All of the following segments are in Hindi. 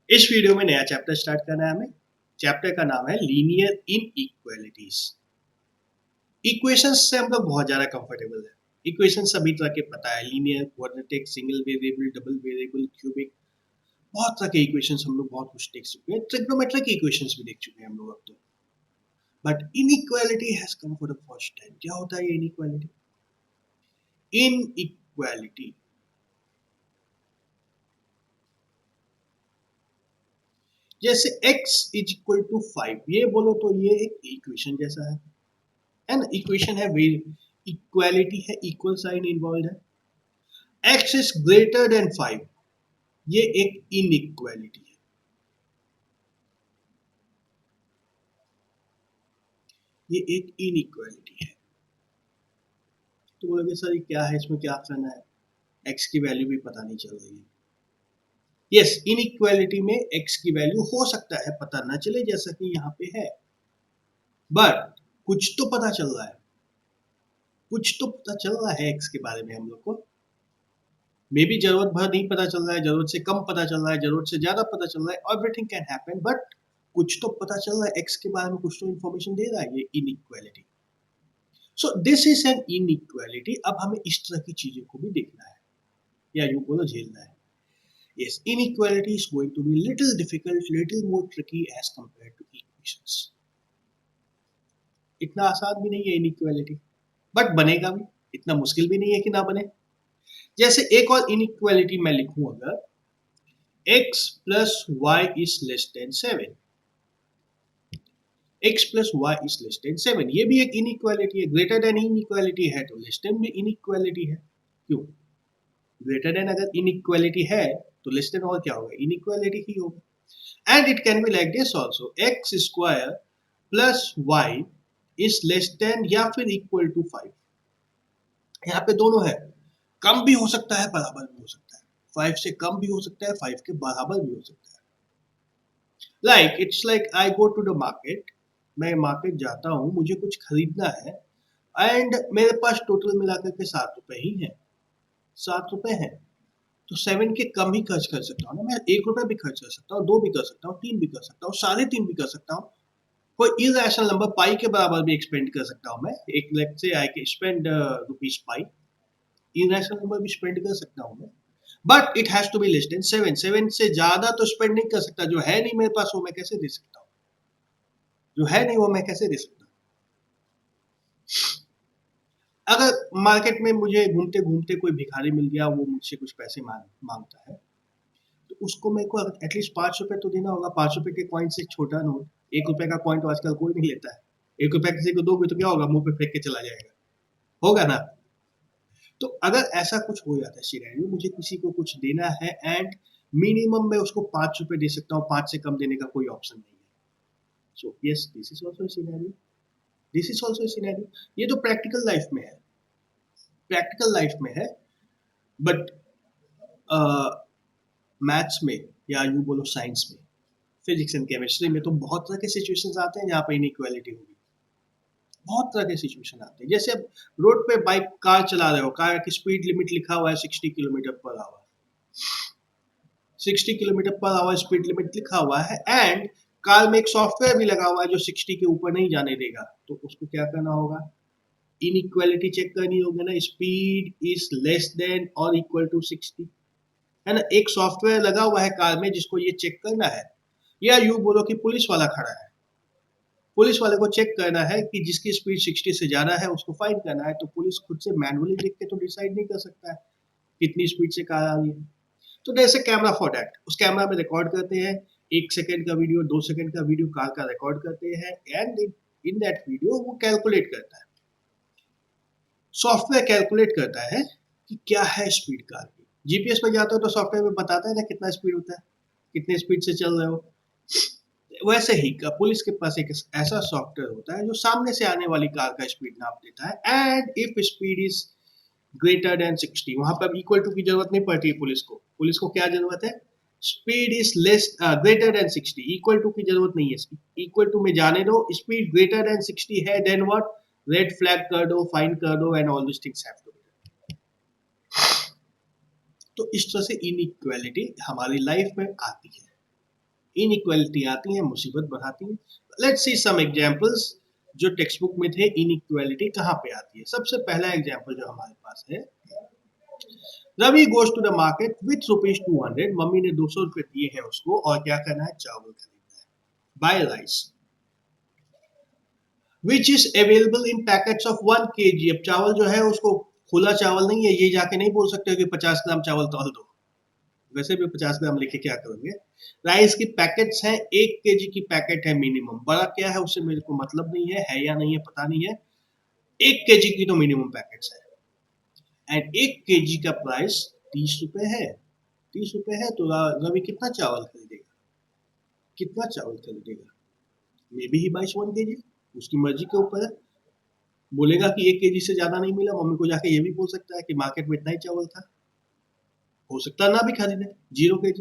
इस वीडियो में नया चैप्टर स्टार्ट करना है हमें। चैप्टर का नाम है लीनियर इनइक्वालिटीज। इक्वेशंस से हम लोग बहुत ज्यादा कंफर्टेबल है। इक्वेशन सभी तरह के पता है, linear, quadratic, single variable, double variable, cubic, बहुत तरह के इक्वेशंस हम लोग बहुत कुछ देख चुके हैं। ट्रिग्नोमेट्रिक इक्वेशंस भी देख चुके हैं हम लोग अब तो। But inequality has come for the first time. क्या होता है ये इनइक्वालिटी? इनइक्वालिटी जैसे x इज इक्वल टू 5, ये बोलो तो ये एक इक्वेशन जैसा है एन इक्वेशन है, इक्वालिटी है, इक्वल साइन इन्वॉल्व है। x इज ग्रेटर देन 5, ये एक इनइक्वालिटी है। ये एक इनइक्वालिटी है। तो बोलोगे सर ये क्या है, इसमें क्या करना है? x की वैल्यू भी पता नहीं चल रही है। यस, इनइक्वालिटी में x की वैल्यू हो सकता है पता ना चले, जैसा कि यहाँ पे है, बट कुछ तो पता चल रहा है। कुछ तो पता चल रहा है x के बारे में हम लोग को। मे बी जरूरत भर नहीं पता चल रहा है, जरूरत से कम पता चल रहा है, जरूरत से ज्यादा पता चल रहा है, एवरीथिंग कैन हैपन, बट कुछ तो पता चल रहा है, एक्स के बारे में कुछ तो इन्फॉर्मेशन दे रहा है ये inequality. So this is an inequality. अब हमें इस तरह की चीजों को भी देखना है, या यूं बोलो झेलना है। Yes, inequality is going to be little difficult, little more tricky as compare to equations. इतना आसान भी नहीं है इनइक्वालिटी, बट बनेगा भी। इतना मुश्किल भी नहीं है कि ना बने। जैसे एक और इनइक्वालिटी मैं लिखूं, अगर x plus y is less than 7, x plus y is less than 7, ये भी एक इनइक्वालिटी है। ग्रेटर देन इनइक्वालिटी है तो लेस देन भी इनइक्वालिटी है। क्यों? ग्रेटर देन अगर इनइक्वालिटी है तो लेस देन और क्या होगा? इनइक्वालिटी ही होगा। And it can be like this also, x square plus y is less than या फिर इक्वल टू 5। यहाँ पे दोनों है, कम भी हो सकता है, बराबर भी हो सकता है। 5 से कम भी हो सकता है, 5 के बराबर भी हो सकता है। Like it's like I go to the market, मैं मार्केट जाता हूँ, मुझे कुछ खरीदना है, एंड मेरे पास टोटल मिलाकर के 7 रुपए ही है। 7 रुपए है तो 7 के कम ही खर्च कर सकता हूँ ना। मैं 1 रुपए भी खर्च कर सकता हूँ, 2 भी कर सकता हूँ, 3 भी कर सकता हूँ, 3.5 भी कर सकता हूँ। कोई इरेशनल नंबर पाई के बराबर भी एक्सपेंड कर सकता हूँ मैं। एक लेट से आई के spend rupees pi, irrational number भी स्पेंड कर सकता हूँ मैं। But it has to be less than 7। 7 से ज्यादा तो स्पेंड नहीं कर सकता। जो है नहीं मेरे पास वो मैं कैसे दे सकता हूँ? जो है नहीं वो मैं कैसे दे सकता हूँ? अगर मार्केट में मुझे घूमते घूमते कोई भिखारी मिल गया, वो मुझसे कुछ पैसे मांगता है, तो उसको मेरे को एटलीस्ट 5 रुपए तो देना होगा। 5 रुपए के कॉइन से छोटा नोट, 1 रुपए का कॉइन तो आजकल कोई नहीं लेता है। 1 रुपया किसी को दोगे तो क्या होगा? मुंह पे फेंक के चला जाएगा, होगा ना? तो अगर ऐसा कुछ हो जाता है सिनेरियो, मुझे किसी को कुछ देना है एंड मिनिमम मैं उसको 5 रुपए दे सकता हूँ, 5 से कम देने का कोई ऑप्शन नहीं है। So yes, this is also scenario, this is also scenario. ये तो प्रैक्टिकल लाइफ में है, प्रैक्टिकल लाइफ में है। बट मैथ्स में, या यूं बोलो साइंस में, फिजिक्स एंड केमिस्ट्री में तो बहुत तरह के सिचुएशंस आते हैं जहाँ पे इनइक्वालिटी होगी। बहुत तरह के सिचुएशन आते हैं। जैसे अब रोड पे बाइक कार चला रहे हो, कार की स्पीड लिमिट लिखा हुआ है 60 kilometre per hour, 60 kilometre per hour speed limit लिखा हुआ है, एंड कार में एक सॉफ्टवेयर भी लगा हुआ है जो 60 के ऊपर नहीं जाने देगा। तो उसको क्या करना होगा? इनइक्वालिटी चेक करनी होगी ना, स्पीड इज लेस देन और इक्वल टू 60, है ना। एक सॉफ्टवेयर लगा हुआ है कार में जिसको ये चेक करना है। या यूं बोलो कि पुलिस वाला खड़ा है, पुलिस वाले को चेक करना है कि जिसकी स्पीड 60 से ज्यादा है उसको फाइन करना है। तो पुलिस खुद से मैनुअली देख के तो डिसाइड नहीं कर सकता है कितनी स्पीड से कार आ रही है। तो there is a camera for that. उस कैमरा में रिकॉर्ड करते हैं, 1 सेकंड का वीडियो, 2 सेकंड का वीडियो कार का रिकॉर्ड करते हैं, एंड इन दैट वीडियो वो कैलकुलेट करता है, सॉफ्टवेयर कैलकुलेट करता है कि क्या है स्पीड कार की। जीपीएस में जाते हो तो सॉफ्टवेयर में बताता है ना कितना स्पीड होता है, कितने स्पीड से चल रहे हो। वैसे ही पुलिस के पास एक ऐसा सॉफ्टवेयर होता है जो सामने से आने वाली कार का स्पीड नाप देता है, and if speed is greater than 60, वहां पर इक्वल टू की जरूरत नहीं पड़ती है पुलिस को। पुलिस को क्या जरूरत है? Speed is less greater than 60, equal to की जरूरत नहीं है। इक्वल टू में जाने दो, स्पीड ग्रेटर देन 60 है, देन व्हाट? रेड फ्लैग कर दो, फाइन कर दो, and all this things have to be. तो इस तरह से इनइक्वालिटी हमारी लाइफ में आती है। इनइक्वालिटी आती है, मुसीबत बढ़ाती है। लेट्स सी सम एग्जांपल्स जो टेक्स्ट बुक में थे। इनइक्वालिटी कहाँ पे आती है? सबसे पहला एग्जांपल जो हमारे पास है, Ravi goes to the market with ₹200। Mummy ने 200 रुपए दिए हैं उसको और क्या करना है? चावल खरीदना है। Buy rice which is available in packets of 1 kg। अब चावल जो है उसको खुला चावल नहीं है, ये जाके नहीं बोल सकते कि 50 ग्राम चावल तौल दो, वैसे भी 50 ग्राम लेके क्या करोगे। राइस की पैकेट्स हैं, 1 kg की पैकेट है मिनिमम। बड़ा क्या है उससे मेरे को मतलब नहीं है या नहीं है पता नहीं है, 1 kg की तो मिनिमम पैकेट्स है एंड 1 kg का प्राइस 30 रुपए है। 30 रुपए है तो रवि कितना चावल खरीदेगा? कितना चावल खरीदेगा? मे बी ही बाइस 1 kg, उसकी मर्जी के ऊपर है। बोलेगा कि 1 kg से ज्यादा नहीं मिला, मम्मी को जाके ये भी बोल सकता है कि मार्केट में इतना ही चावल था, हो सकता है ना भी खरीदे 0 kg।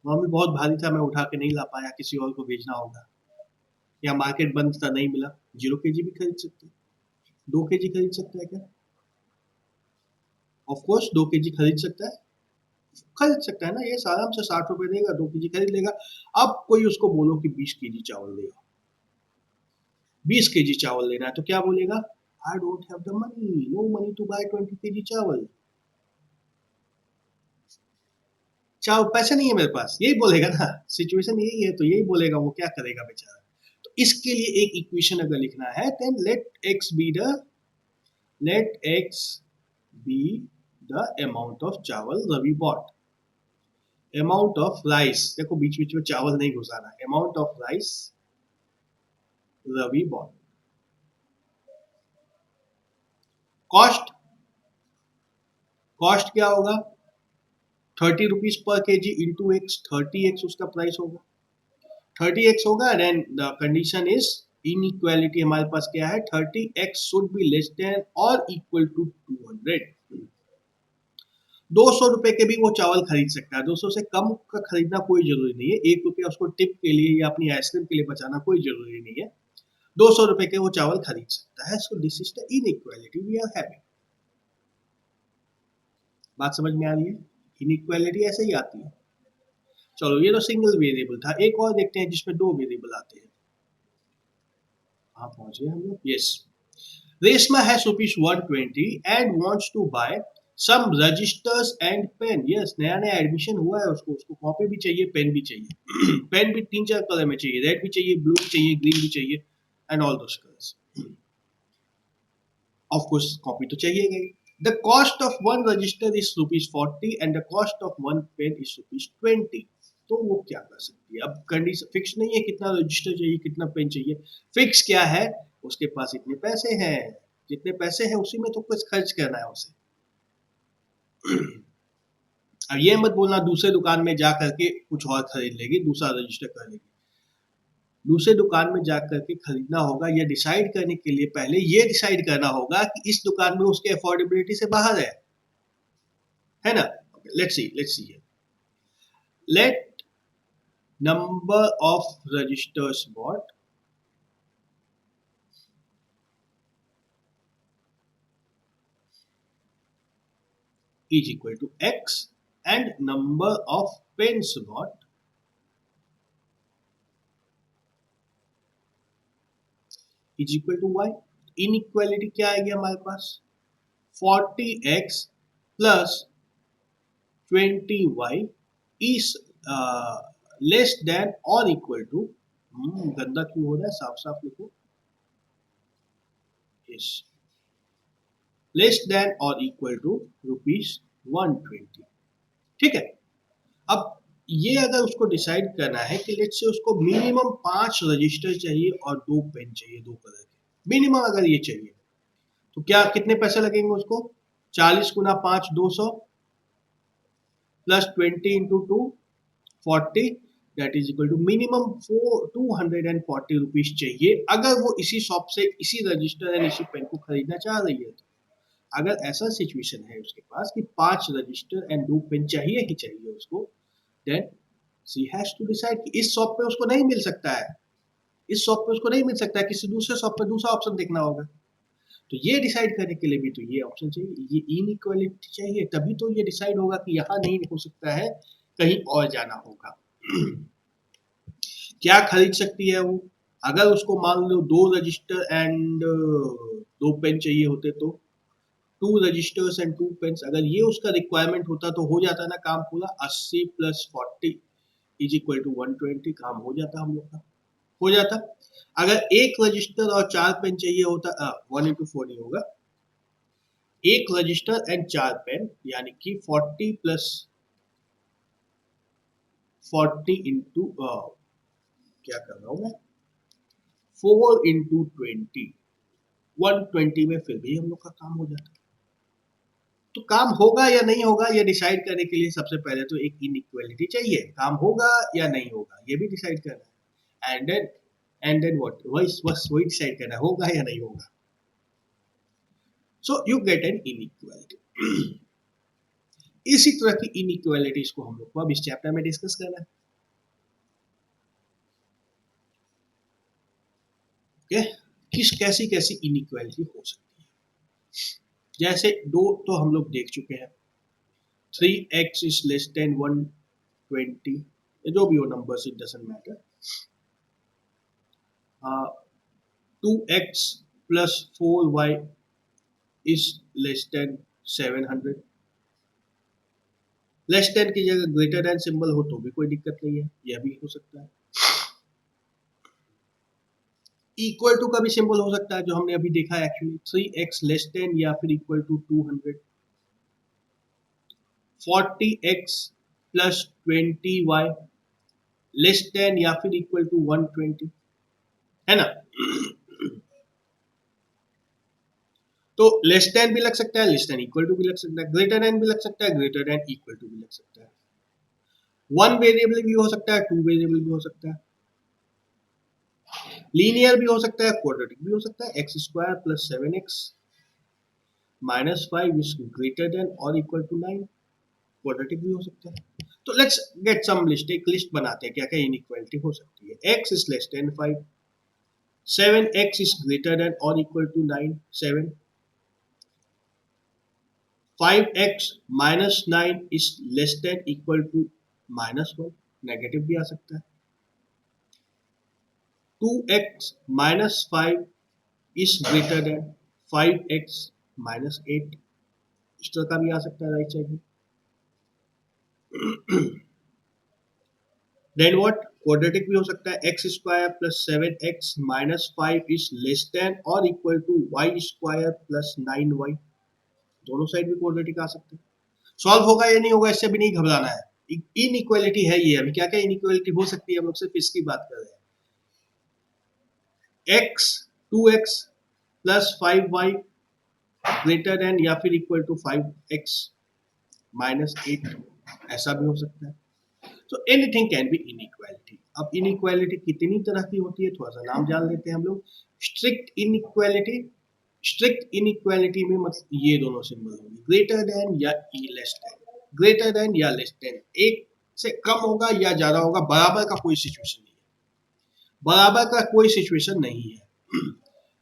मम्मी बहुत भारी था, मैं उठा के नहीं ला पाया, किसी और को भेजना होगा, या मार्केट बंद था नहीं मिला। 0 kg भी खरीद सकते हैं। 2 kg खरीद सकता है क्या? ऑफ कोर्स 2 kg खरीद सकता है, खरीद सकता है ना, ये आराम से 60 रुपए देगा, 2 kg खरीद लेगा। अब कोई उसको बोलो कि 20 kg चावल ले आओ, 20 kg चावल लेना है, तो क्या बोलेगा? I don't have the money, no money to buy 20 kg चावल। चावल पैसे नहीं है मेरे पास, यही बोलेगा ना, सिचुएशन यही है, तो यही बोलेगा। वो क्या करेगा बेचारा? तो इसके लिए एक इक्वेशन अगर लिखना है, then let x be the amount of chawal Ravi bought. Amount of rice, देखो बीच बीच में चावल नहीं घुसाना, amount of rice Ravi bought. Cost, cost क्या होगा? 30 rupees per KG into x, 30x उसका प्राइस होगा, 30x होगा। Then the condition is inequality हमारे पास क्या है? 30x should be less than और इक्वल टू 200। 200 रुपए के भी वो चावल खरीद सकता है, 200 से कम का खरीदना कोई जरूरी नहीं है। 1 रुपया उसको टिप के लिए या अपनी आइसक्रीम के लिए बचाना कोई जरूरी नहीं है। 200 रुपए के वो चावल खरीद सकता है। So this is the inequality we are having. बात समझ में आ रही है? इनइक्वालिटी ऐसे ही आती है। चलो ये तो सिंगल वेरिएबल था, एक और देखते हैं जिसमें 2 वेरिएबल आते हैं। कहाँ पहुंचे हम लोग? Yes, Reshma has ₹120 and wants to buy some registers and pen। Yes, नया नया एडमिशन हुआ है उसको, उसको कॉपी भी चाहिए, पेन भी चाहिए। पेन भी 3-4 कलर में चाहिए, रेड भी चाहिए, ब्लू भी चाहिए, ग्रीन भी चाहिए and all those colours. Of course copy तो चाहिए ही। The cost of one register is ₹40 and the cost of one pen is ₹20। तो वो क्या कर सकती है? अब कंडीशन फिक्स नहीं है कितना रजिस्टर चाहिए, कितना पेन चाहिए। फिक्स क्या है? उसके पास इतने पैसे हैं, जितने पैसे हैं उसी में तो कुछ खर्च करना है उसे। अब ये मत बोलना दूसरे दुकान में जा करके कुछ और खरीद लेगी, दूसरा रजिस्टर कर लेगी। दूसरे दुकान में जा करके खरीदना होगा, ये डिसाइड करने के लिए पहले ये डिसाइड करना होगा कि इस दुकान में उसके अफोर्डेबिलिटी से बाहर है ना? Let's see let number of registers bought is equal to x and number of pens bought is equal to y। Inequality क्या आएगी हमारे पास? 40x plus 20y is less than और इक्वल टू, गंदा क्यों हो रहा है, साफ साफ लिखो, यस, लेस देन और इक्वल टू ₹120। ठीक है। अब ये अगर उसको डिसाइड करना है कि लेट्स से उसको मिनिमम 5 रजिस्टर चाहिए और 2 पेन चाहिए, 2 कलर के मिनिमम अगर ये चाहिए, तो क्या कितने पैसे लगेंगे उसको? 40 गुना 5 200 plus 20 into 2 40, that is equal to minimum 240 rupees चाहिए अगर वो इसी शॉप से इसी रजिस्टर एंड इसी पेन को खरीदना चाह रही है। तो अगर ऐसा सिचुएशन है उसके पास कि 5 रजिस्टर एंड 2 पेन चाहिए ही चाहिए उसको, then she has to decide कि इस शॉप पे उसको नहीं मिल सकता है, इस शॉप पे उसको नहीं मिल सकता है, किसी दूसरे शॉप पे दूसरा ऑप्शन देखना होगा। तो ये डिसाइड करने के लिए भी तो ये ऑप्शन चाहिए, ये इनइक्वालिटी चाहिए, तभी तो ये डिसाइड होगा कि यहाँ नहीं हो सकता है, कहीं और जाना होगा। क्या खरीद सकती है वो? अगर उसको मान लो 2 रजिस्टर एंड 2 पेन चाहिए होते तो 2 रजिस्टर्स एंड 2 पेन्स, अगर ये उसका रिक्वायरमेंट होता तो हो जाता ना काम पूरा। 80 + 40 इज इक्वल टू 120, काम हो जाता हम लोग का, हो जाता। अगर एक रजिस्टर और 4 पेन चाहिए होता, 1 × 4 नहीं होगा, एक रजिस्टर एंड 4 पेन, यानी कि 40 + 40 इंटू क्या कर रहा हूं मैं, 4 × 20, 120 में फिर भी हम लोग का काम हो जाता। तो काम होगा या नहीं होगा ये डिसाइड करने के लिए सबसे पहले तो एक इनइक्वालिटी चाहिए, काम होगा या नहीं होगा ये भी डिसाइड करना है। एंड देन व्हाट, बस वही डिसाइड करना है, होगा या नहीं होगा। So you get an inequality. इसी तरह की इनइक्वालिटीज को हम लोग को अब इस चैप्टर में डिस्कस करना है। ओके, कैसी कैसी इनइक्वालिटी हो सकती है। जैसे दो तो हम लोग देख चुके हैं, 3x is less than 120, जो भी हो numbers, it doesn't matter. 2x plus 4y is less than 700। Less than की जगह ग्रेटर देन सिंबल हो तो भी कोई दिक्कत नहीं है, यह भी हो सकता है। इक्वल टू का भी सिंबल हो सकता है, जो हमने अभी देखा है एक्चुअली, 3x लेस देन या फिर equal to 200। 40x plus 20y less than या फिर इक्वल टू 120, है ना। तो लेस देन भी लग सकता है, लेस देन इक्वल टू भी लग सकता है, ग्रेटर देन भी लग सकता है, ग्रेटर देन इक्वल टू भी लग सकता है। 1 वेरिएबल भी हो सकता है, 2 वेरिएबल भी हो सकता है, लीनियर भी हो सकता है, क्वाड्रेटिक भी हो सकता है। x² + 7x - 5 is greater than और इक्वल टू 9, क्वाड्रेटिक भी हो सकता है। तो लेट्स गेट सम लिस्ट, एक लिस्ट बनाते हैं क्या क्या इनइक्वालिटी हो सकती है। x is less than 5, 7x is greater than or equal to 9, 7, 5x - 9 is less than equal to -1, negative भी आ सकता है। 2x - 5 is greater than 5x - 8, इस तरह का भी आ सकता है राइट साइड में। देन व्हाट, क्वाड्रेटिक भी हो सकता है, x² + 7x - 5 is less than or equal to y² + 9y, दोनों साइड भी क्वाड्रेटिक आ सकते हैं। सॉल्व होगा या नहीं होगा इससे भी नहीं घबराना है, इनइक्वालिटी है ये। अभी क्या क्या इनइक्वालिटी हो सकती है, हम लोग सिर्फ इसकी बात कर रहे हैं। x 2x + 5y greater than या फिर इक्वल टू 5x - 8, ऐसा भी हो सकता है। तो एनीथिंग कैन बी इनइक्वालिटी। अब इनइक्वालिटी कितनी तरह की होती है, थोड़ा सा नाम जान लेते हैं हम लोग। स्ट्रिक्ट इनइक्वालिटी, स्ट्रिक्ट इनइक्वालिटी में मतलब ये दोनों सिंबल होंगे, ग्रेटर देन या लेस देन, ग्रेटर देन या लेस देन, एक से कम होगा या ज्यादा होगा, बराबर का कोई सिचुएशन नहीं है, बराबर का कोई सिचुएशन नहीं है।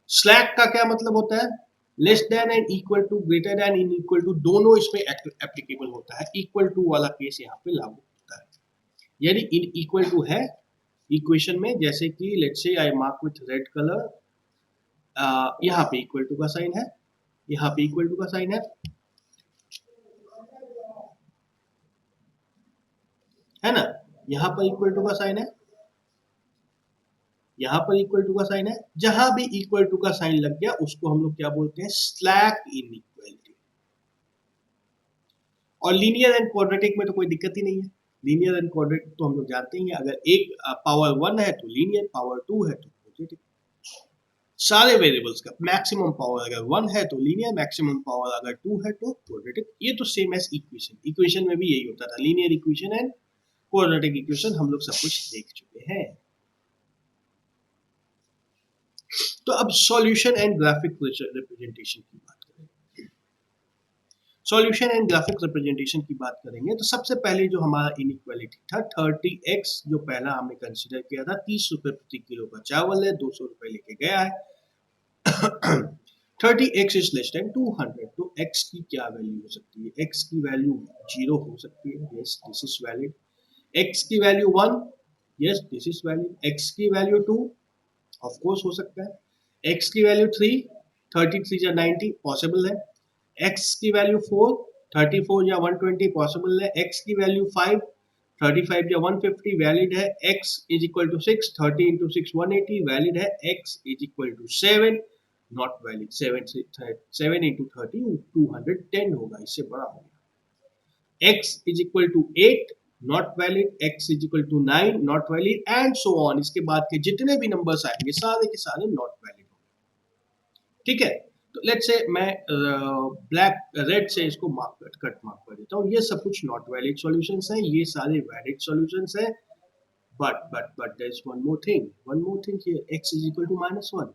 स्लैक का क्या मतलब होता है, less than and equal to, greater than in equal to, दोनों इसमें एप्लीकेबल होता है। इक्वल टू वाला केस यहाँ पे लागू होता है, यानी इन इक्वल टू है इक्वेशन में, जैसे कि let's say I mark with red colour, यहाँ पे इक्वल टू का साइन है, यहाँ पे इक्वल टू का साइन है ना, यहाँ पर इक्वल टू का साइन है, यहाँ पर इक्वल टू का साइन है। जहां भी इक्वल टू का साइन लग गया उसको हम लोग क्या बोलते हैं, स्लैक इनइक्वालिटी। और लीनियर एंड क्वाड्रेटिक में तो कोई दिक्कत ही नहीं है, लीनियर एंड क्वाड्रेटिक तो हम लोग जानते ही हैं, अगर एक पावर 1 है तो लीनियर, पावर 2 है तो क्वाड्रेटिक। सारे वेरिएबल्स का मैक्सिमम पावर अगर 1 है तो लीनियर, मैक्सिमम पावर अगर 2 है तो क्वाड्रेटिक। ये तो सेम एज इक्वेशन, इक्वेशन में भी यही होता था, linear equation and quadratic equation हम लोग सब कुछ देख चुके हैं। तो अब सॉल्यूशन एंड ग्राफिक रिप्रेजेंटेशन की बात करें, सॉल्यूशन एंड ग्राफिक रिप्रेजेंटेशन की बात करेंगे तो सबसे पहले जो हमारा इनइक्वालिटी था 30x, जो पहला हमने कंसीडर किया था, 30 रुपए प्रति किलो का चावल है, 200 रुपए लेके गया है। 30x इज लेस देन 200, तो x की क्या वैल्यू हो सकती है, x की वैल्यू 0 हो सकती है, yes this is valid. x की value 1, yes this is valid. x की वैल्यू 2 ऑफ कोर्स हो सकता है. x की वैल्यू 3, 33 या 90 पॉसिबल है. x की वैल्यू 4, 34 या 120 पॉसिबल है. x की वैल्यू 5, 35 या 150 वैलिड है. x is equal to 6, 30 into 6 180 valid है. x is equal to 7 not valid. 7 into 30 210 होगा, इससे बड़ा होगा. x is equal to 8 not valid. x is equal to 9 not valid and so on. इसके बाद के जितने भी नंबर्स आएंगे सारे के सारे नॉट वैलिड होंगे. ठीक है, तो लेट्स से मैं ब्लैक रेड से इसको कट मार्क कर देता हूँ. ये सब कुछ नॉट वैलिड सॉल्यूशंस हैं, ये सारे वैलिड सॉल्यूशंस हैं. but there is one more thing here. x is equal to -1.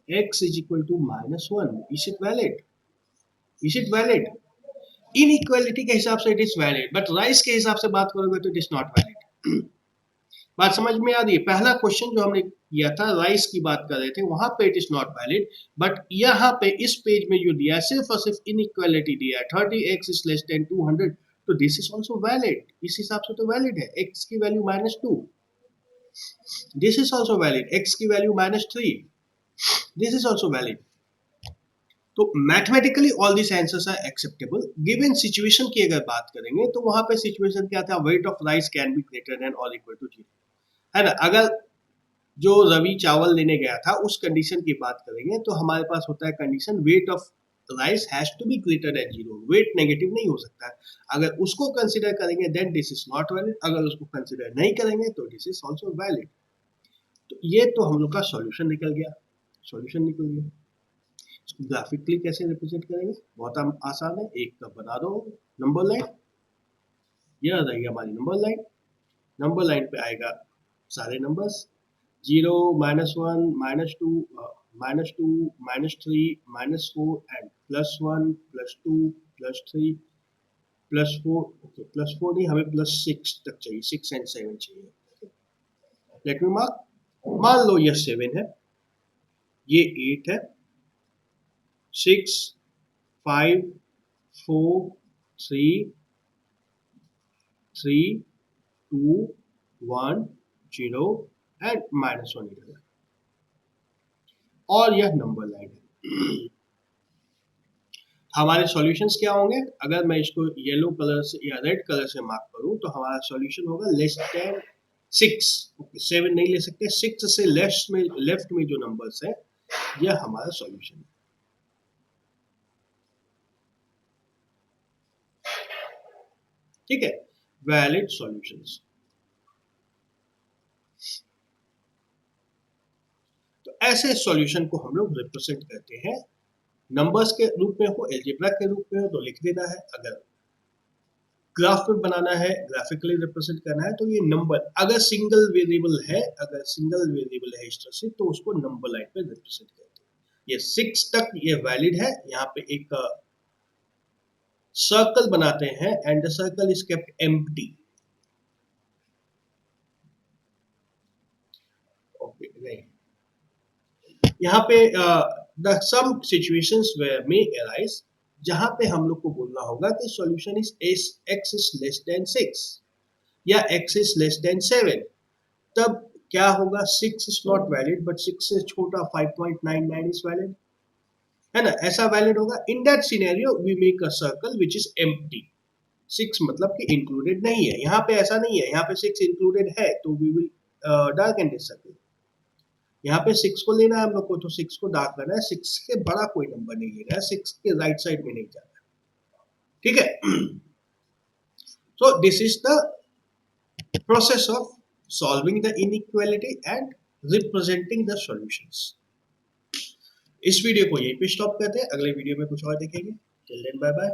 x is equal to -1. Is it valid? Is it valid? Inequality के हिसाब से it is valid, but rice के हिसाब से बात करोगे तो इट इज नॉट वैलिड. बात समझ में आ रही है? पहला क्वेश्चन जो हमने किया था राइस की बात कर रहे थे, वहां पे it is not valid. But यहाँ पे इस पेज में जो दिया है सिर्फ और सिर्फ इनइक्वालिटी दिया है, 30x इज लेस देन 200, तो दिस इज ऑल्सो वैलिड. इस हिसाब से तो वैलिड है. x की value -2, this is also valid. x की value -3, this is also valid. तो mathematically all this answers are acceptable. Given situation की अगर बात करेंगे तो वहां पे सिचुएशन क्या था? Wait of rice can be greater then और इक्वल टू 0, है ना. अगर जो रवि चावल लेने गया था उस कंडीशन की बात करेंगे तो हमारे पास होता है condition weight of rice has to be greater than 0. Weight negative नहीं हो सकता है. अगर उसको कंसीडर करेंगे then this is not valid. अगर उसको कंसीडर नहीं करेंगे तो दिस इज ऑल्सो वैलिड. तो ये तो हम लोग का सॉल्यूशन निकल गया. सॉल्यूशन निकल गया. ग्राफिकली कैसे रिप्रेजेंट करेंगे? बहुत आसान है. एक तो बना दो नंबर लाइन, ये आ जाएगी हमारी नंबर लाइन. नंबर लाइन पे आएगा सारे नंबर्स 0, -1, -2, -2, -3, -4 एंड +1, +2, +3, +4. ओके, +4 नहीं, हमें +6 तक चाहिए. 6 एंड 7 चाहिए. Let me mark. मान लो ये 7 है, ये 8 है, 6, 5, 4, 3, 2, 1, 0 एंड -1 इधर. और यह नंबर लाइन है. हमारे सॉल्यूशंस क्या होंगे? अगर मैं इसको येलो कलर से या रेड कलर से मार्क करूं तो हमारा सॉल्यूशन होगा लेस देन 6. ओके, 7 नहीं ले सकते. 6 से लेफ्ट में जो नंबर्स है यह हमारा सॉल्यूशन है. ठीक है, वैलिड सॉल्यूशंस. तो ऐसे सॉल्यूशन को हम लोग रिप्रेजेंट करते हैं. नंबर्स के रूप में हो, एल्जेब्रा के रूप में हो तो लिख देना है. अगर ग्राफ में बनाना है, ग्राफिकली रिप्रेजेंट करना है, तो ये नंबर अगर सिंगल वेरिएबल है इस तरह से, तो उसको नंबर लाइन पे रिप्रेजेंट करते हैं. ये 6 तक ये वैलिड है. यहाँ पे एक सर्कल बनाते हैं and the circle is kept empty. Okay, नहीं, यहाँ पे the some situations where may arise, जहां पे हम लोग को बोलना होगा कि solution is x is less than 6 या x इज लेस देन 7. तब क्या होगा? 6 इज नॉट वैलिड बट 6 से छोटा 5.99 इज वैलिड, है ना. ऐसा वैलिड होगा. In that scenario we make a circle which is empty. 6 मतलब कि इंक्लूडेड नहीं है. यहाँ पे ऐसा नहीं है. यहाँ पे 6 इंक्लूडेड है तो we will darken this circle. यहाँ पे 6 को लेना है हम लोग को, तो 6 को डार्क करना है. 6 के बड़ा कोई नंबर नहीं लेना है. 6 के राइट साइड में नहीं जाना है. ठीक है. so this is the process of solving the inequality and representing the solutions. इस वीडियो को यहीं पे स्टॉप करते हैं. अगले वीडियो में कुछ और देखेंगे. Till then bye bye.